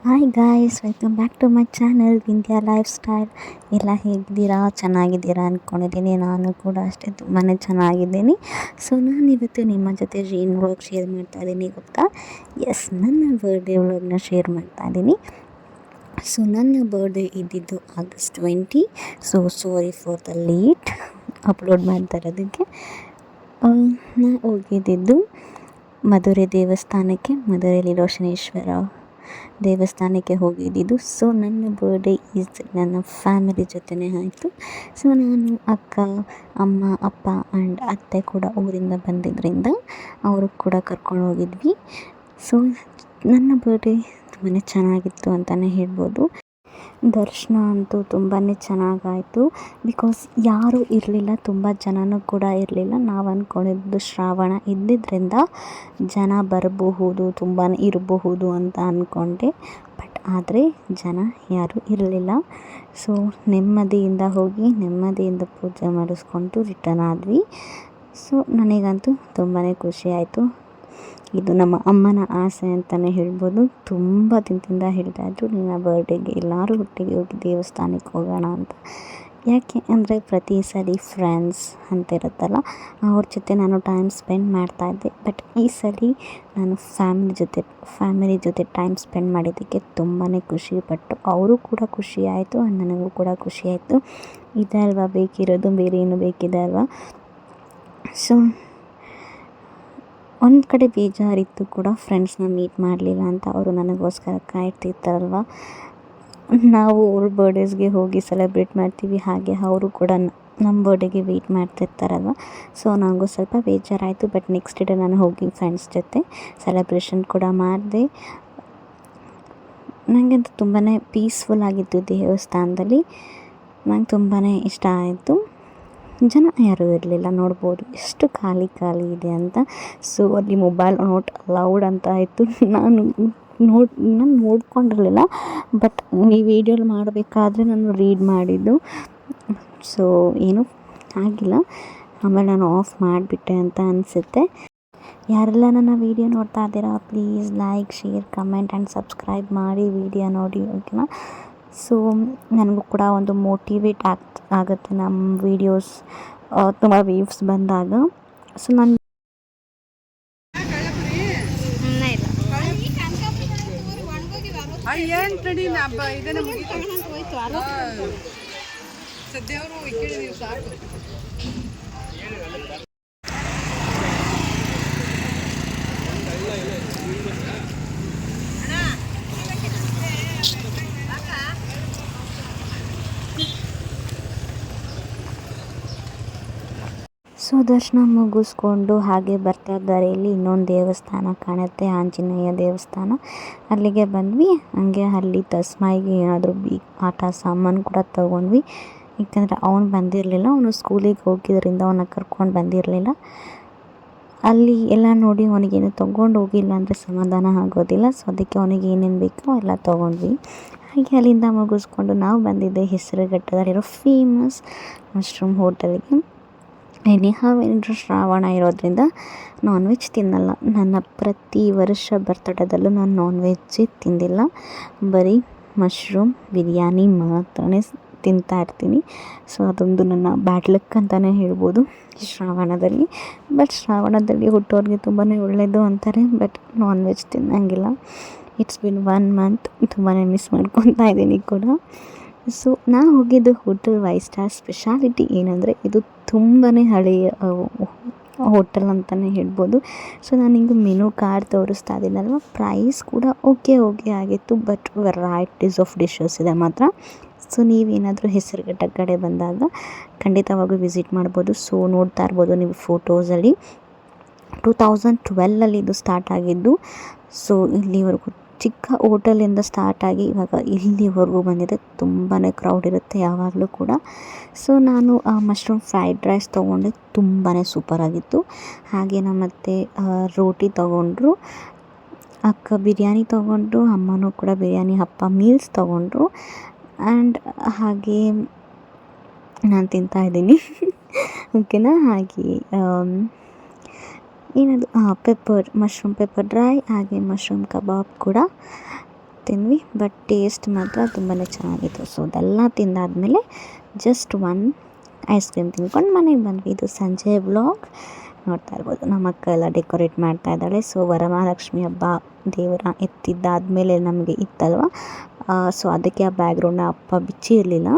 Hi guys, welcome back to my channel Vindhya lifestyle. ಎಲ್ಲ ಹೇಗಿದ್ದೀರಾ? ಚೆನ್ನಾಗಿದ್ದೀರಾ ಅಂದ್ಕೊಂಡಿದ್ದೀನಿ. ನಾನು ಕೂಡ ಅಷ್ಟೇ ತುಂಬಾ ಚೆನ್ನಾಗಿದ್ದೀನಿ. ಸೊ ನಾನಿವತ್ತು ನಿಮ್ಮ ಜೊತೆ ಏನು ವ್ಲಾಗ್ ಶೇರ್ ಮಾಡ್ತಾ ಇದ್ದೀನಿ ಗೊತ್ತಾ? ಎಸ್, ನನ್ನ ಬರ್ಡೇ ವ್ಲಾಗ್ನ ಶೇರ್ ಮಾಡ್ತಾ ಇದ್ದೀನಿ. ಸೊ ನನ್ನ ಬರ್ಡೇ ಇದ್ದಿದ್ದು August 20. So sorry for the late upload ಮಾಡ್ತಾ ಇರೋದಕ್ಕೆ. ನಾ ಹೋಗಿದ್ದಿದ್ದು ಮಧುರೆ ದೇವಸ್ಥಾನಕ್ಕೆ, ಮಧುರೆಯಲ್ಲಿರೋ ಶನೇಶ್ವರ ದೇವಸ್ಥಾನಕ್ಕೆ ಹೋಗಿದ್ದಿದ್ದು. ಸೊ ನನ್ನ ಬರ್ಡೇ ನನ್ನ ಫ್ಯಾಮಿಲಿ ಜೊತೆನೇ ಆಯಿತು. ಸೊ ನಾನು, ಅಕ್ಕ, ಅಮ್ಮ, ಅಪ್ಪ ಆ್ಯಂಡ್ ಅತ್ತೆ ಕೂಡ ಊರಿಂದ ಬಂದಿದ್ದರಿಂದ ಅವರು ಕೂಡ ಕರ್ಕೊಂಡು ಹೋಗಿದ್ವಿ. ಸೊ ನನ್ನ ಬರ್ಡೇ ತುಂಬಾ ಚೆನ್ನಾಗಿತ್ತು ಅಂತಲೇ ಹೇಳ್ಬೋದು. ದರ್ಶನ ಅಂತೂ ತುಂಬಾ ಚೆನ್ನಾಗಾಯಿತು. ಬಿಕಾಸ್ ಯಾರೂ ಇರಲಿಲ್ಲ, ತುಂಬ ಜನನೂ ಕೂಡ ಇರಲಿಲ್ಲ. ನಾವು ಅಂದ್ಕೊಂಡಿದ್ದು ಶ್ರಾವಣ ಇದ್ದಿದ್ದರಿಂದ ಜನ ಬರಬಹುದು, ತುಂಬಾ ಇರಬಹುದು ಅಂತ ಅಂದ್ಕೊಂಡೆ. ಬಟ್ ಆದರೆ ಜನ ಯಾರೂ ಇರಲಿಲ್ಲ. ಸೊ ನೆಮ್ಮದಿಯಿಂದ ಹೋಗಿ ನೆಮ್ಮದಿಯಿಂದ ಪೂಜೆ ಮಾಡಿಸ್ಕೊಂಡು ರಿಟರ್ನ್ ಆದ್ವಿ. ಸೊ ನನಗಂತೂ ತುಂಬಾ ಖುಷಿ ಆಯಿತು. ಇದು ನಮ್ಮ ಅಮ್ಮನ ಆಸೆ ಅಂತಲೇ ಹೇಳ್ಬೋದು. ತುಂಬ ದಿನದಿಂದ ಹೇಳ್ತಾಯಿದ್ರು, ನಿನ್ನ ಬರ್ಡೇಗೆ ಎಲ್ಲರೂ ಒಟ್ಟಿಗೆ ಹೋಗಿ ದೇವಸ್ಥಾನಕ್ಕೆ ಹೋಗೋಣ ಅಂತ. ಯಾಕೆ ಅಂದರೆ ಪ್ರತಿ ಸಲ ಫ್ರೆಂಡ್ಸ್ ಅಂತ ಇರುತ್ತಲ್ಲ, ಅವ್ರ ಜೊತೆ ನಾನು ಟೈಮ್ ಸ್ಪೆಂಡ್ ಮಾಡ್ತಾಯಿದ್ದೆ. ಬಟ್ ಈ ಸಲ ನಾನು ಫ್ಯಾಮಿಲಿ ಜೊತೆ ಟೈಮ್ ಸ್ಪೆಂಡ್ ಮಾಡಿದ್ದಕ್ಕೆ ತುಂಬಾ ಖುಷಿಪಟ್ಟು, ಅವರು ಕೂಡ ಖುಷಿ ಆಯಿತು ಆ್ಯಂಡ್ ನನಗೂ ಕೂಡ ಖುಷಿ ಆಯಿತು. ಇದೆ ಅಲ್ವಾ ಬೇಕಿರೋದು, ಬೇರೆ ಏನು ಬೇಕಿದೆ ಅಲ್ವಾ? ಸೊ ಒಂದು ಕಡೆ ಬೇಜಾರಿತ್ತು ಕೂಡ, ಫ್ರೆಂಡ್ಸ್ನ ಮೀಟ್ ಮಾಡಲಿಲ್ಲ ಅಂತ. ಅವರು ನನಗೋಸ್ಕರ ಕಾಯ್ತಿರ್ತಾರಲ್ವ. ನಾವು ಅವ್ರ ಬರ್ಡೇಸ್ಗೆ ಹೋಗಿ ಸೆಲೆಬ್ರೇಟ್ ಮಾಡ್ತೀವಿ, ಹಾಗೆ ಅವರು ಕೂಡ ನಮ್ಮ ಬರ್ಡೇಗೆ ವೆಯ್ಟ್ ಮಾಡ್ತಿರ್ತಾರಲ್ವ. ಸೊ ನನಗೂ ಸ್ವಲ್ಪ ಬೇಜಾರಾಯಿತು. ಬಟ್ ನೆಕ್ಸ್ಟ್ ಡೇ ನಾನು ಹೋಗಿ ಫ್ರೆಂಡ್ಸ್ ಜೊತೆ ಸೆಲೆಬ್ರೇಷನ್ ಕೂಡ ಮಾಡಿದೆ. ನನಗಂತೂ ತುಂಬಾ ಪೀಸ್ಫುಲ್ ಆಗಿತ್ತು ದೇವಸ್ಥಾನದಲ್ಲಿ. ನಂಗೆ ತುಂಬಾ ಇಷ್ಟ ಆಯಿತು. ಜನ ಯಾರೂ ಇರಲಿಲ್ಲ, ನೋಡ್ಬೋದು ಎಷ್ಟು ಖಾಲಿ ಇದೆ ಅಂತ. ಸೊ ಅಲ್ಲಿ ಮೊಬೈಲ್ ನಾಟ್ ಅಲೌಡ್ ಅಂತ ಆಯಿತು. ನಾನು ನೋಡ್ಕೊಂಡಿರಲಿಲ್ಲ. ಬಟ್ ಈ ವಿಡಿಯೋಲಿ ಮಾಡಬೇಕಾದ್ರೆ ನಾನು ರೀಡ್ ಮಾಡಿದ್ದು. ಸೊ ಏನೂ ಆಗಿಲ್ಲ. ಆಮೇಲೆ ನಾನು ಆಫ್ ಮಾಡಿಬಿಟ್ಟೆ ಅಂತ ಅನಿಸುತ್ತೆ. ಯಾರೆಲ್ಲ ನನ್ನ ವೀಡಿಯೋ ನೋಡ್ತಾ ಇದ್ದೀರಾ, please like, share, comment and subscribe ಮಾಡಿ ವಿಡಿಯೋ ನೋಡಿ, ಓಕೆನಾ? ಸೊ ನನಗೂ ಕೂಡ ಒಂದು ಮೋಟಿವೇಟ್ ಆಗುತ್ತೆ ನಮ್ಮ ವೀಡಿಯೋಸ್ ತುಂಬ ವ್ಯೂವ್ಸ್ ಬಂದಾಗ. ಸೊ ನಾನು ಸೊ ದರ್ಶನ ಮುಗಿಸ್ಕೊಂಡು ಹಾಗೆ ಬರ್ತಾ ದಾರಿಯಲ್ಲಿ ಇನ್ನೊಂದು ದೇವಸ್ಥಾನ ಕಾಣುತ್ತೆ, ಆಂಜನೇಯ ದೇವಸ್ಥಾನ. ಅಲ್ಲಿಗೆ ಬಂದ್ವಿ. ಹಂಗೆ ಅಲ್ಲಿ ತಸ್ಮಾಯಿಗೆ ಏನಾದರೂ ಆಟ ಸಾಮಾನು ಕೂಡ ತೊಗೊಂಡ್ವಿ. ಏಕೆಂದರೆ ಅವನು ಬಂದಿರಲಿಲ್ಲ, ಅವನು ಸ್ಕೂಲಿಗೆ ಹೋಗಿದ್ದರಿಂದ ಅವನ್ನ ಕರ್ಕೊಂಡು ಬಂದಿರಲಿಲ್ಲ. ಅಲ್ಲಿ ಎಲ್ಲ ನೋಡಿ ಅವನಿಗೇನು ತೊಗೊಂಡು ಹೋಗಿಲ್ಲ ಅಂದರೆ ಸಮಾಧಾನ ಆಗೋದಿಲ್ಲ. ಸೊ ಅದಕ್ಕೆ ಅವನಿಗೆ ಏನೇನು ಬೇಕೋ ಎಲ್ಲ ತೊಗೊಂಡ್ವಿ. ಹಾಗೆ ಅಲ್ಲಿಂದ ಮುಗಿಸ್ಕೊಂಡು ನಾವು ಬಂದಿದ್ದೆ ಹೆಸರುಘಟ್ಟದಲ್ಲಿರೋ ಫೇಮಸ್ ಮಶ್ರೂಮ್ ಹೋಟೆಲ್ಗೆ. ಏನಾದರೂ ಶ್ರಾವಣ ಇರೋದ್ರಿಂದ ನಾನ್ ವೆಜ್ ತಿನ್ನಲ್ಲ. ನನ್ನ ಪ್ರತಿ ವರ್ಷ ಬರ್ತಡೇದಲ್ಲೂ ನಾನು ನಾನ್ ವೆಜ್ಜೇ ತಿಂದಿಲ್ಲ, ಬರೀ ಮಶ್ರೂಮ್ ಬಿರಿಯಾನಿ ಮಾತ್ರನೇ ತಿಂತಾಯಿರ್ತೀನಿ. ಸೊ ಅದೊಂದು ನನ್ನ ಬ್ಯಾಡ್ ಲಕ್ ಅಂತಲೇ ಹೇಳ್ಬೋದು ಈ ಶ್ರಾವಣದಲ್ಲಿ. ಬಟ್ ಶ್ರಾವಣದಲ್ಲಿ ಹುಟ್ಟೋರಿಗೆ ತುಂಬಾ ಒಳ್ಳೆಯದು ಅಂತಾರೆ. ಬಟ್ ನಾನ್ ವೆಜ್ ತಿನ್ನೋಂಗಿಲ್ಲ. It's been 1 month. ತುಂಬಾ ಮಿಸ್ ಮಾಡ್ಕೊತಾ ಇದ್ದೀನಿ ಕೂಡ. ಸೊ ನಾನು ಹೋಗಿದ್ದು ಹೋಟೆಲ್ 5 ಸ್ಟಾರ್. ಸ್ಪೆಷಾಲಿಟಿ ಏನಂದರೆ ಇದು ತುಂಬಾ ಹಳೆಯ ಹೋಟೆಲ್ ಅಂತಲೇ ಹೇಳ್ಬೋದು. ಸೊ ನಾನು ಹಿಂಗೆ ಮೆನು ಕಾರ್ಡ್ ತೋರಿಸ್ತಾ ಇದ್ದೀನಲ್ವ, ಪ್ರೈಸ್ ಕೂಡ ಓಕೆ ಆಗಿತ್ತು. ಬಟ್ ವೆರೈಟೀಸ್ ಆಫ್ ಡಿಶಸ್ ಇದೆ ಮಾತ್ರ. ಸೊ ನೀವೇನಾದರೂ ಹೆಸರುಘಟ್ಟ ಕಡೆ ಬಂದಾಗ ಖಂಡಿತವಾಗೂ ವಿಸಿಟ್ ಮಾಡ್ಬೋದು. ಸೊ ನೋಡ್ತಾ ಇರ್ಬೋದು ನೀವು ಫೋಟೋಸಲ್ಲಿ 2012 ಇದು ಸ್ಟಾರ್ಟ್ ಆಗಿದ್ದು. ಸೊ ಇಲ್ಲಿವರೆಗೂ ಚಿಕ್ಕ ಹೋಟೆಲಿಂದ ಸ್ಟಾರ್ಟ್ ಆಗಿ ಇವಾಗ ಇಲ್ಲಿವರೆಗೂ ಬಂದಿದೆ. ತುಂಬಾ ಕ್ರೌಡ್ ಇರುತ್ತೆ ಯಾವಾಗಲೂ ಕೂಡ. ಸೊ ನಾನು ಮಶ್ರೂಮ್ ಫ್ರೈಡ್ ರೈಸ್ ತೊಗೊಂಡೆ, ತುಂಬಾ ಸೂಪರಾಗಿತ್ತು. ಹಾಗೆ ಮತ್ತು ರೋಟಿ ತೊಗೊಂಡ್ರು, ಅಕ್ಕ ಬಿರಿಯಾನಿ ತೊಗೊಂಡ್ರು, ಅಮ್ಮನೂ ಕೂಡ ಬಿರಿಯಾನಿ ಅಪ್ಪ ಮೀಲ್ಸ್ ತೊಗೊಂಡ್ರು. ಆ್ಯಂಡ್ ಹಾಗೆ ನಾನು ತಿಂತಾಯಿದ್ದೀನಿ ಓಕೆನಾ. ಹಾಗೆ ಏನದು ಮಶ್ರೂಮ್ ಪೆಪ್ಪರ್ ಡ್ರೈ ಹಾಗೆ ಮಶ್ರೂಮ್ ಕಬಾಬ್ ಕೂಡ ತಿಂದ್ವಿ. ಬಟ್ ಟೇಸ್ಟ್ ಮಾತ್ರ ತುಂಬಾ ಚೆನ್ನಾಗಿತ್ತು. ಸೊ ಅದೆಲ್ಲ ತಿಂದಾದಮೇಲೆ ಜಸ್ಟ್ ಐಸ್ ಕ್ರೀಮ್ ತಿಂದ್ಕೊಂಡು ಮನೆಗೆ ಬಂದ್ವಿ. ಇದು ಸಂಜೆ ವ್ಲಾಗ್ ನೋಡ್ತಾ ಇರ್ಬೋದು. ನಮ್ಮ ಅಕ್ಕ ಎಲ್ಲ ಡೆಕೋರೇಟ್ ಮಾಡ್ತಾ ಇದ್ದಾಳೆ. ಸೊ ವರಮಹಾಲಕ್ಷ್ಮಿ ಹಬ್ಬ ದೇವರ ಎತ್ತಿದ್ದಾದಮೇಲೆ ನಮಗೆ ಇತ್ತಲ್ವ, ಸೊ ಅದಕ್ಕೆ ಆ ಬ್ಯಾಕ್ಗ್ರೌಂಡ್ನ ಅಪ್ಪ ಬಿಚ್ಚಿ ಇರಲಿಲ್ಲ,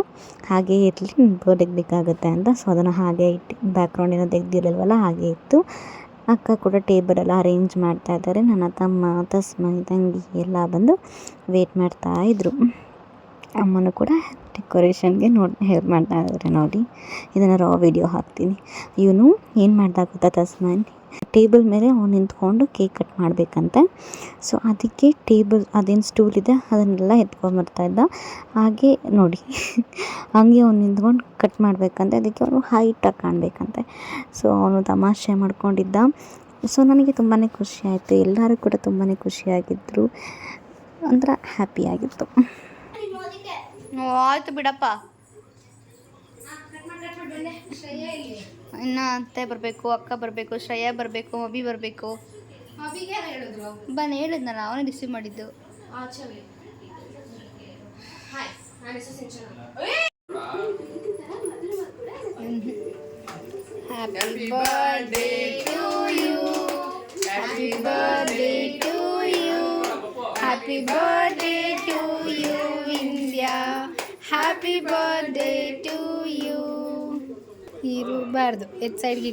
ಹಾಗೇ ಇರಲಿ ತೆಗಿಬೇಕಾಗುತ್ತೆ ಅಂತ. ಸೊ ಅದನ್ನು ಹಾಗೆ ಇಟ್ಟು ಬ್ಯಾಕ್ಗ್ರೌಂಡ್ ತೆಗ್ದಿರಲ್ವಲ್ಲ ಹಾಗೆ ಇತ್ತು. ಅಕ್ಕ ಕೂಡ ಟೇಬಲೆಲ್ಲ ಅರೇಂಜ್ ಮಾಡ್ತಾ ಇದ್ದಾರೆ. ನನ್ನ ತಮ್ಮ ತಸ್ಮೈ ತಂಗಿ ಎಲ್ಲ ಬಂದು ವೇಟ್ ಮಾಡ್ತಾಯಿದ್ರು. ಅಮ್ಮನೂ ಕೂಡ ಡೆಕೋರೇಷನ್ಗೆ ಹೆಲ್ಪ್ ಮಾಡ್ತಾ ಇದ್ದಾರೆ. ನೋಡಿ, ಇದನ್ನು ರಾ ವಿಡಿಯೋ ಹಾಕ್ತೀನಿ. ಇವನು ಏನು ಮಾಡ್ತಾ ಗೊತ್ತಾ, ತಸ್ಮನ್ ಟೇಬಲ್ ಮೇಲೆ ಅವ್ನು ನಿಂತ್ಕೊಂಡು ಕೇಕ್ ಕಟ್ ಮಾಡಬೇಕಂತೆ. ಸೊ ಅದಕ್ಕೆ ಟೇಬಲ್ ಅದೇನು ಸ್ಟೂಲ್ ಇದೆ ಅದನ್ನೆಲ್ಲ ಎತ್ಕೊಂಡ್ಬರ್ತಾ ಇದ್ದ. ಹಾಗೆ ನೋಡಿ ಹಂಗೆ ಅವ್ನು ನಿಂತ್ಕೊಂಡು ಕಟ್ ಮಾಡಬೇಕಂತೆ. ಅದಕ್ಕೆ ಅವನು ಹೈಟಾಗಿ ಕಾಣಬೇಕಂತೆ. ಸೊ ಅವನು ತಮಾಷೆ ಮಾಡ್ಕೊಂಡಿದ್ದ. ಸೊ ನನಗೆ ತುಂಬಾ ಖುಷಿ ಆಯಿತು. ಎಲ್ಲರೂ ಕೂಡ ತುಂಬಾ ಖುಷಿಯಾಗಿದ್ದರು, ಒಂಥರ ಹ್ಯಾಪಿಯಾಗಿತ್ತು. ಆಯ್ತು ಬಿಡಪ್ಪ, ಇನ್ನು ಅತ್ತೆ ಬರಬೇಕು, ಅಕ್ಕ ಬರಬೇಕು, ಶ್ರೇಯಾ ಬರಬೇಕು, ಅಭಿ ಬರಬೇಕು. ಬನ್ನಿ ಹೇಳಿದ್ನಲ್ಲ, ಅವನೇ ರಿಸೀವ್ ಮಾಡಿದ್ದು. Happy birthday to you, happy birthday to you, happy birthday to you Vindhya, happy birthday to you. ಇರಬಾರ್ದು ಸೈಡ್ಗೆ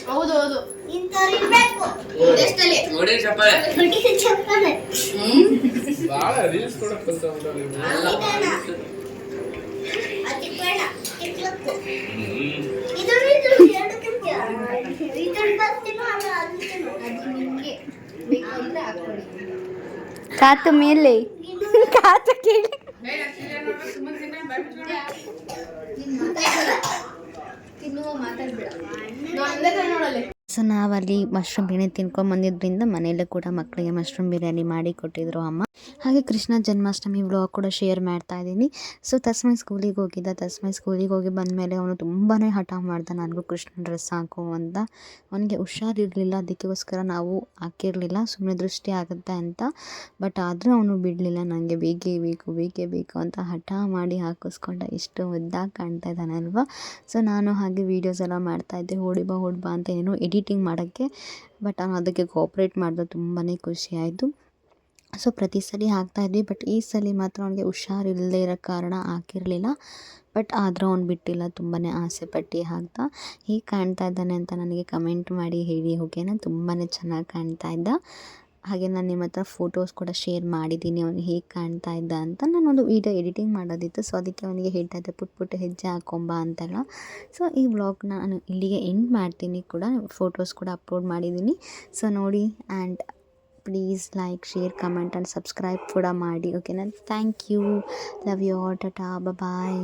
ಹೌದು ಹೌದು ಕಾತು ಮೇಲೆ ಕಾತು ಕೇಳಿ ಸೊ ನಾವಲ್ಲಿ ಮಶ್ರೂಮ್ ಬಿರಿಯಾನಿ ತಿನ್ಕೊಂಬಂದಿದ್ದರಿಂದ ಮನೆಯಲ್ಲೂ ಕೂಡ ಮಕ್ಕಳಿಗೆ ಮಶ್ರೂಮ್ ಬಿರಿಯಾನಿ ಮಾಡಿ ಕೊಟ್ಟಿದ್ರು ಅಮ್ಮ. ಹಾಗೆ ಕೃಷ್ಣ ಜನ್ಮಾಷ್ಟಮಿ ವ್ಲಾಗ್ ಕೂಡ ಶೇರ್ ಮಾಡ್ತಾ ಇದ್ದೀನಿ. ಸೊ ತಸ್ಮೈ ಸ್ಕೂಲಿಗೆ ಹೋಗಿದ್ದ. ತಸ್ಮೈ ಸ್ಕೂಲಿಗೆ ಹೋಗಿ ಬಂದಮೇಲೆ ಅವನು ತುಂಬಾ ಹಠ ಮಾಡ್ದ, ನನಗೂ ಕೃಷ್ಣ ಡ್ರೆಸ್ ಹಾಕು ಅಂತ. ಅವನಿಗೆ ಹುಷಾರಿರಲಿಲ್ಲ, ಅದಕ್ಕೋಸ್ಕರ ನಾವು ಹಾಕಿರಲಿಲ್ಲ, ಸುಮ್ಮನೆ ದೃಷ್ಟಿ ಆಗುತ್ತೆ ಅಂತ. ಬಟ್ ಆದರೂ ಅವನು ಬಿಡಲಿಲ್ಲ, ನನಗೆ ಬೇಕೇ ಬೇಕು ಬೇಕೇ ಬೇಕು ಅಂತ ಹಠ ಮಾಡಿ ಹಾಕಿಸ್ಕೊಂಡ. ಎಷ್ಟು ಮುದ್ದಾಗಿ ಕಾಣ್ತಾ ಇದ್ದಾನಲ್ವ. ಸೊ ನಾನು ಹಾಗೆ ವೀಡಿಯೋಸ್ ಎಲ್ಲ ಮಾಡ್ತಾಯಿದ್ದೆ, ಓಡಿ ಬಾ ಅಂತ ಏನೋ ಎಡಿಟಿಂಗ್ ಮಾಡೋಕ್ಕೆ. ಬಟ್ ಅವನು ಅದಕ್ಕೆ ಕೋಆಪ್ರೇಟ್ ಮಾಡಿದ. ತುಂಬಾ ಖುಷಿ ಆಯಿತು. ಸೊ ಪ್ರತಿ ಸಲ ಹಾಕ್ತಾಯಿದ್ವಿ, ಬಟ್ ಈ ಸಲ ಮಾತ್ರ ಅವನಿಗೆ ಹುಷಾರಿಲ್ಲದೆ ಇರೋ ಕಾರಣ ಹಾಕಿರಲಿಲ್ಲ. ಬಟ್ ಆದರೂ ಅವ್ನು ಬಿಟ್ಟಿಲ್ಲ, ತುಂಬಾ ಆಸೆ ಪಟ್ಟು ಹಾಕ್ದ. ಹೇಗೆ ಕಾಣ್ತಾ ಇದ್ದಾನೆ ಅಂತ ನನಗೆ ಕಮೆಂಟ್ ಮಾಡಿ ಹೇಳಿ, ಓಕೆನಾ. ತುಂಬಾ ಚೆನ್ನಾಗಿ ಕಾಣ್ತಾ ಇದ್ದ. ಹಾಗೆ ನಾನು ನಿಮ್ಮ ಹತ್ರ ಫೋಟೋಸ್ ಕೂಡ ಶೇರ್ ಮಾಡಿದ್ದೀನಿ ಅವನು ಹೇಗೆ ಕಾಣ್ತಾ ಇದ್ದ ಅಂತ. ನಾನೊಂದು ವೀಡಿಯೋ ಎಡಿಟಿಂಗ್ ಮಾಡೋದಿತ್ತು, ಸೊ ಅದಕ್ಕೆ ಅವನಿಗೆ ಹೇಳ್ತಾ ಇದ್ದೆ ಪುಟ್ಟ ಹೆಜ್ಜೆ ಹಾಕೊಂಬ ಅಂತೆಲ್ಲ. ಸೊ ಈ ವ್ಲಾಗ್ನ ನಾನು ಇಲ್ಲಿಗೆ ಎಂಡ್ ಮಾಡ್ತೀನಿ ಕೂಡ, ಫೋಟೋಸ್ ಕೂಡ ಅಪ್ಲೋಡ್ ಮಾಡಿದ್ದೀನಿ. ಸೊ ನೋಡಿ, and please like, share, comment and subscribe ಕೂಡ ಮಾಡಿ, ಓಕೆನಾ. Thank you, love you all, tata, bye.